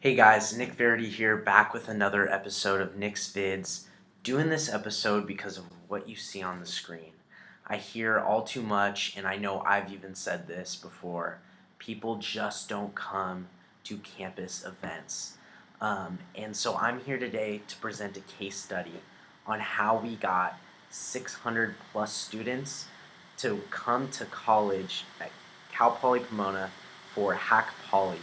Hey guys, Nick Verity here, back with another episode of Nick's Vids. Doing this episode because of what you see on the screen. I hear all too much, and I know I've even said this before, people just don't come to campus events. And so I'm here today to present a case study on how we got 600 plus students to come to college at Cal Poly Pomona for Hackpoly,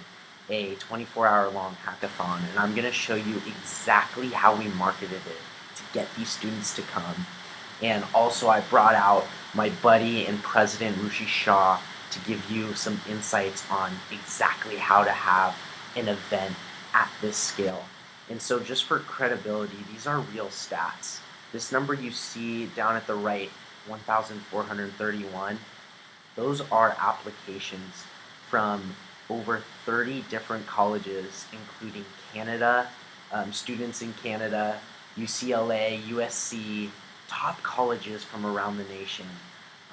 a 24-hour long hackathon, and I'm going to show you exactly how we marketed it to get these students to come. And also I brought out my buddy and president Rushi Shah to give you some insights on exactly how to have an event at this scale. And so just for credibility, these are real stats. This number you see down at the right, 1,431, those are applications from over 30 different colleges, including Canada, students in Canada, UCLA, USC, top colleges from around the nation.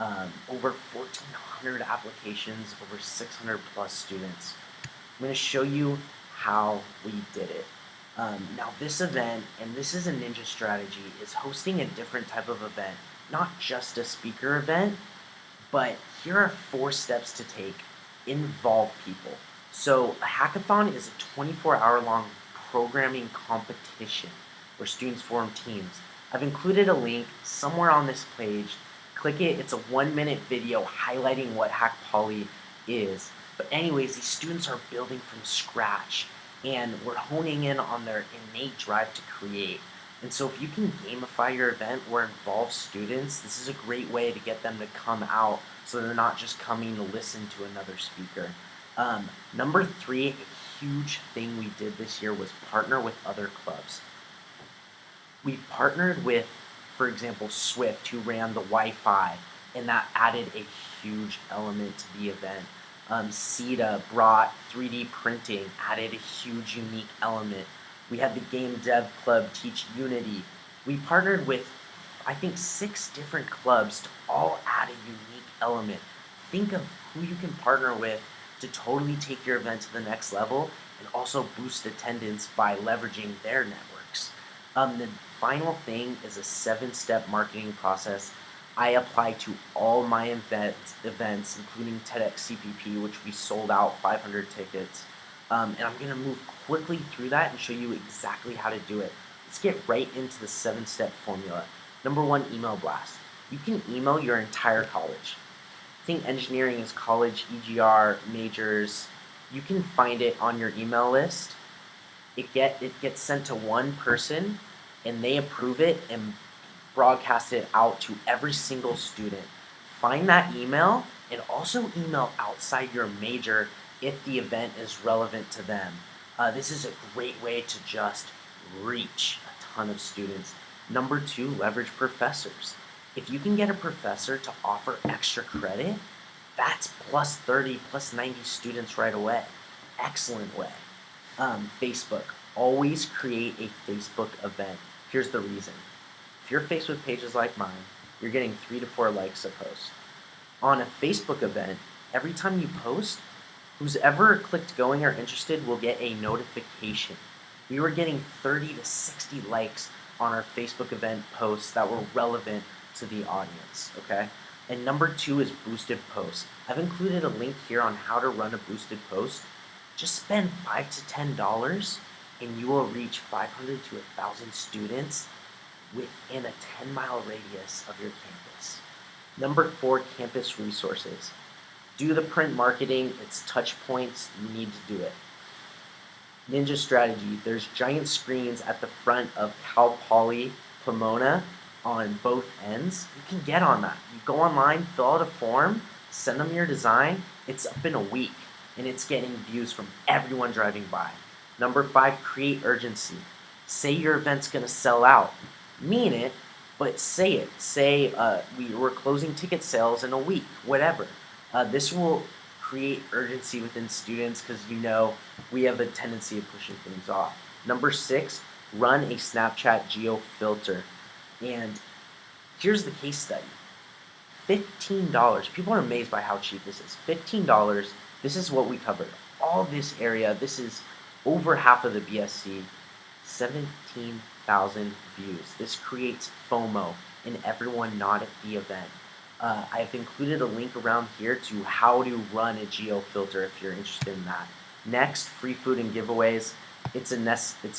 Over 1,400 applications, over 600 plus students. I'm going to show you how we did it. Now this event, and this is a ninja strategy, is hosting a different type of event, not just a speaker event, but here are 4 steps to take. Involve people. So a hackathon is a 24-hour long programming competition where students form teams. I've included a link somewhere on this page. Click it. It's a 1-minute video highlighting what Hackpoly is. But anyways, these students are building from scratch, and we're honing in on their innate drive to create. And so if you can gamify your event or involve students, this is a great way to get them to come out so they're not just coming to listen to another speaker. Number 3, a huge thing we did this year was partner with other clubs. We partnered with, for example, Swift, who ran the Wi-Fi, and that added a huge element to the event. CETA brought 3D printing, added a huge unique element. We had the Game Dev Club teach Unity. We partnered with, I think, 6 different clubs to all add a unique element. Think of who you can partner with to totally take your event to the next level and also boost attendance by leveraging their networks. The final thing is a 7-step marketing process I apply to all my events, including TEDx CPP, which we sold out 500 tickets. And I'm going to move quickly through that and show you exactly how to do it. Let's get right into the 7-step formula. Number 1, email blast. You can email your entire college. I think engineering is college, EGR, majors. You can find it on your email list. It gets sent to one person, and they approve it and broadcast it out to every single student. Find that email and also email outside your major if the event is relevant to them. This is a great way to just reach a ton of students. Number 2, leverage professors. If you can get a professor to offer extra credit, that's plus 30, plus 90 students right away. Excellent way. Facebook. Always create a Facebook event. Here's the reason. If you're faced with pages like mine, you're getting 3 to 4 likes a post. On a Facebook event, every time you post, who's ever clicked going or interested will get a notification. We were getting 30 to 60 likes on our Facebook event posts that were relevant to the audience, okay? And number 2 is boosted posts. I've included a link here on how to run a boosted post. Just spend $5 to $10 and you will reach 500 to 1,000 students within a 10-mile radius of your campus. Number 4, campus resources. Do the print marketing, it's touch points, you need to do it. Ninja strategy, there's giant screens at the front of Cal Poly Pomona on both ends. You can get on that. You go online, fill out a form, send them your design, it's up in a week, and it's getting views from everyone driving by. Number 5, create urgency. Say your event's gonna sell out. Mean it, but say it. Say we're closing ticket sales in a week, whatever. This will create urgency within students because you know we have a tendency of pushing things off. Number 6, run a Snapchat geo filter. And here's the case study. $15. People are amazed by how cheap this is. $15. This is what we covered. All this area. This is over half of the BSC, 17,000 views. This creates FOMO in everyone not at the event. I've included a link around here to how to run a geo filter if you're interested in that. Next, free food and giveaways. It's a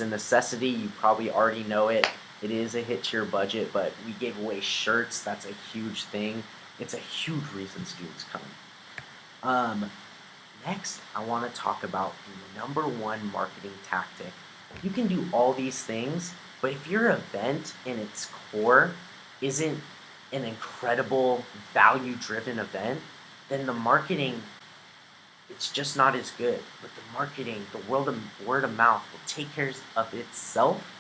necessity. You probably already know it. It is a hit to your budget, but we gave away shirts. That's a huge thing. It's a huge reason students come. Next, I want to talk about the #1 marketing tactic. You can do all these things, but if your event in its core isn't an incredible value-driven event, then the marketing, it's just not as good. But the marketing, the word of mouth will take care of itself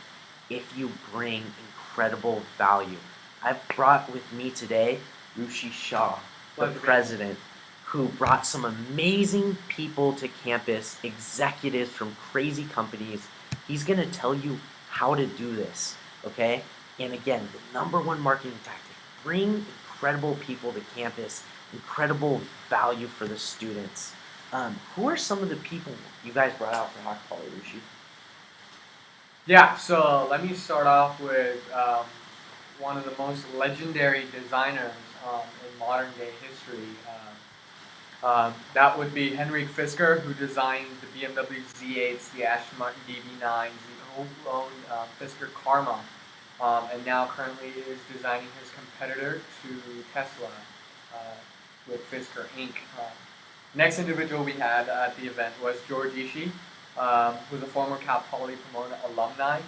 if you bring incredible value. I've brought with me today Rushi Shah, the president, who brought some amazing people to campus, executives from crazy companies. He's going to tell you how to do this, okay? And again, the #1 marketing tactic, bring incredible people to campus, incredible value for the students. Who are some of the people you guys brought out for Hackpoly, Rushi? Yeah, so let me start off with one of the most legendary designers in modern day history. That would be Henrik Fisker, who designed the BMW Z8s, the Aston Martin DB9s, the owned Fisker Karma, and now currently is designing his competitor to Tesla with Fisker Inc. Next individual we had at the event was George Ishii, who's a former Cal Poly Pomona alumni.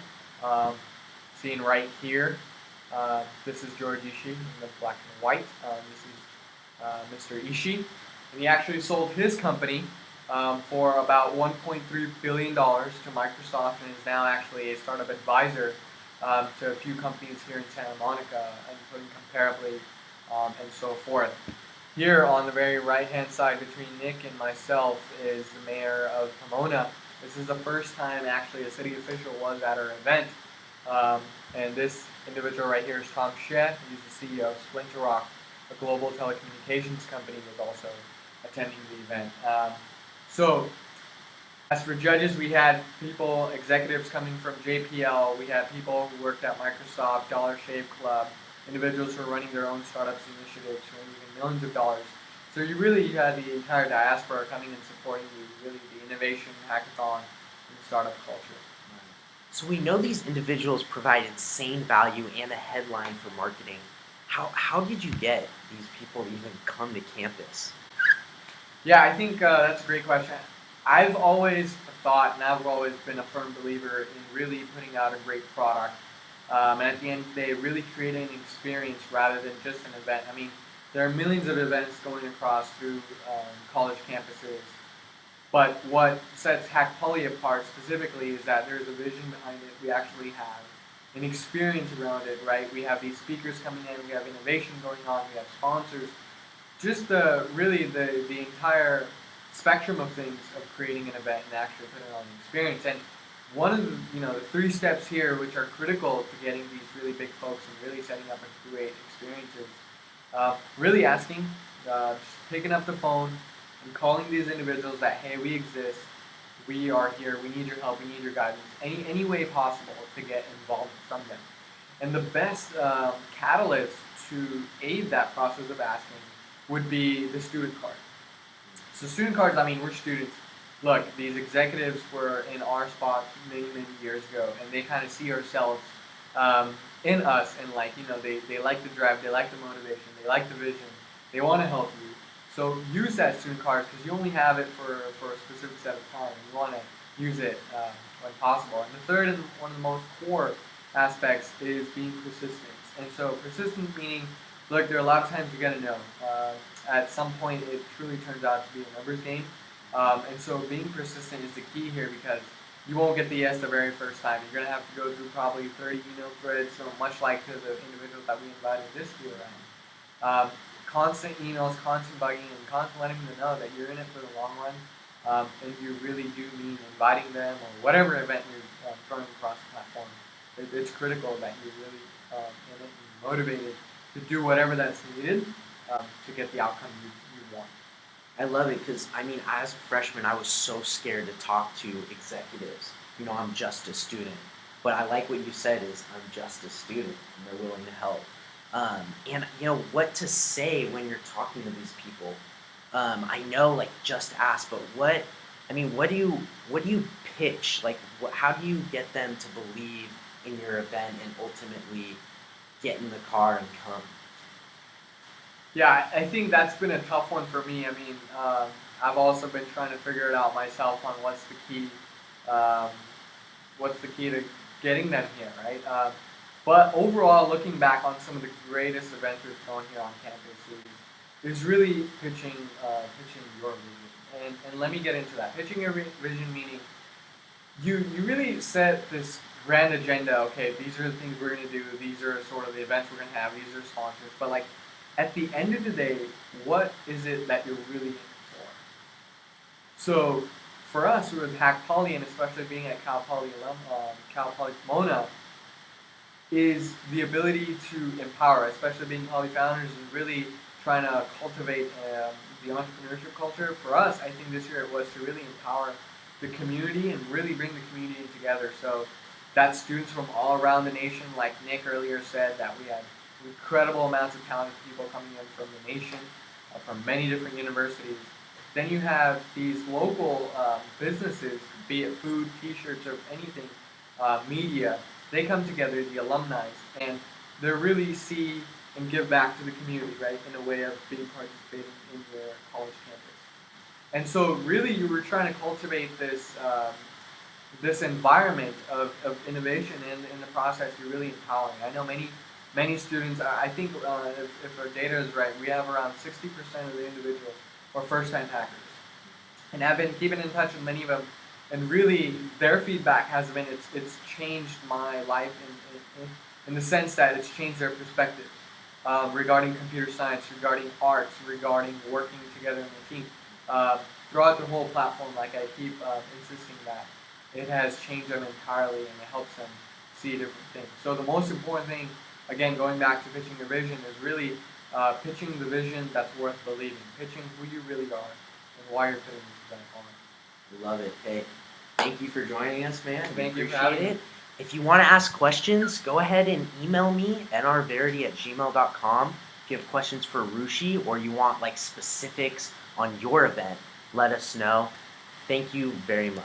Seen right here, this is George Ishii in the black and white. This is Mr. Ishii. And he actually sold his company for about $1.3 billion to Microsoft, and is now actually a startup advisor to a few companies here in Santa Monica, including Comparably and so forth. Here on the very right-hand side between Nick and myself is the mayor of Pomona. This is the first time actually a city official was at our event. And this individual right here is Tom Shea. He's the CEO of Splinter Rock, a global telecommunications company, was also attending the event. So, as for judges, we had executives coming from JPL, we had people who worked at Microsoft, Dollar Shave Club, individuals who are running their own startups initiatives who are making millions of dollars. So you had the entire diaspora coming and supporting really the innovation, hackathon, and startup culture. So we know these individuals provide insane value and a headline for marketing. How did you get these people to even come to campus? Yeah, I think that's a great question. I've always thought, and I've always been a firm believer in really putting out a great product. And at the end of the day, really creating an experience rather than just an event. I mean, there are millions of events going across through college campuses. But what sets Hackpoly apart specifically is that there's a vision behind it. We actually have an experience around it, right? We have these speakers coming in, we have innovation going on, we have sponsors. Just really the entire spectrum of things of creating an event and actually putting on an experience. And one of the 3 steps here, which are critical to getting these really big folks and really setting up a great experiences, really asking, just picking up the phone and calling these individuals that, hey, we exist, we are here, we need your help, we need your guidance, any way possible to get involved from them. And the best catalyst to aid that process of asking would be the student card. So student cards, I mean, we're students. Look, these executives were in our spots many, many years ago, and they kind of see ourselves in us, and they like the drive, they like the motivation, they like the vision, they want to help you. So use that student card because you only have it for a specific set of time. You want to use it when possible. And the third and one of the most core aspects is being persistent. And so persistent meaning, look, there are a lot of times you're going to know. At some point, it truly turns out to be a numbers game. And so being persistent is the key here because you won't get the yes the very first time. You're going to have to go through probably 30 email threads, so much like to the individuals that we invited this year around. Constant emails, constant bugging, and constant letting them know that you're in it for the long run, and you really do mean inviting them or whatever event you're throwing across the platform. It's critical that you're really in it and motivated to do whatever that's needed to get the outcome you want. I love it because I mean, as a freshman, I was so scared to talk to executives. I'm just a student, but I like what you said is I'm just a student, and they're willing to help. And what to say when you're talking to these people. I know, like, just ask, but what do you pitch? Like, how do you get them to believe in your event and ultimately get in the car and come? Yeah, I think that's been a tough one for me. I mean, I've also been trying to figure it out myself on um, what's the key to getting them here, right? But overall, looking back on some of the greatest events we've thrown here on campus is really pitching your vision. And let me get into that. Pitching your vision meaning you really set this grand agenda. Okay, these are the things we're gonna do. These are sort of the events we're gonna have. These are sponsors. But like at the end of the day, what is it that you're really in for? So for us with Hackpoly and especially being at Cal Poly Pomona, is the ability to empower, especially being poly founders and really trying to cultivate the entrepreneurship culture. For us, I think this year it was to really empower the community and really bring the community together. So that's students from all around the nation, like Nick earlier said, that we had incredible amounts of talented people coming in from the nation, from many different universities. Then you have these local businesses, be it food, t-shirts, or anything, media. They come together, the alumni, and they really see and give back to the community, right, in a way of being participating in your college campus. And so, really, you were trying to cultivate this environment of innovation, and in the process, you're really empowering. I know many students. I think if our data is right, we have around 60% of the individuals are first-time hackers, and I've been keeping in touch with many of them, and really their feedback has been it's changed my life in the sense that it's changed their perspective regarding computer science, regarding arts, regarding working together in a team. Throughout the whole platform, like I keep insisting that it has changed them entirely and it helps them see different things. So the most important thing, again, going back to pitching your vision, is really pitching the vision that's worth believing, pitching who you really are and why you're putting this event on. Love it. Hey, thank you for joining us, man. We Thank you for appreciate having it. me. If you want to ask questions, go ahead and email me, nrverity@gmail.com. If you have questions for Rushi or you want like specifics on your event, let us know. Thank you very much.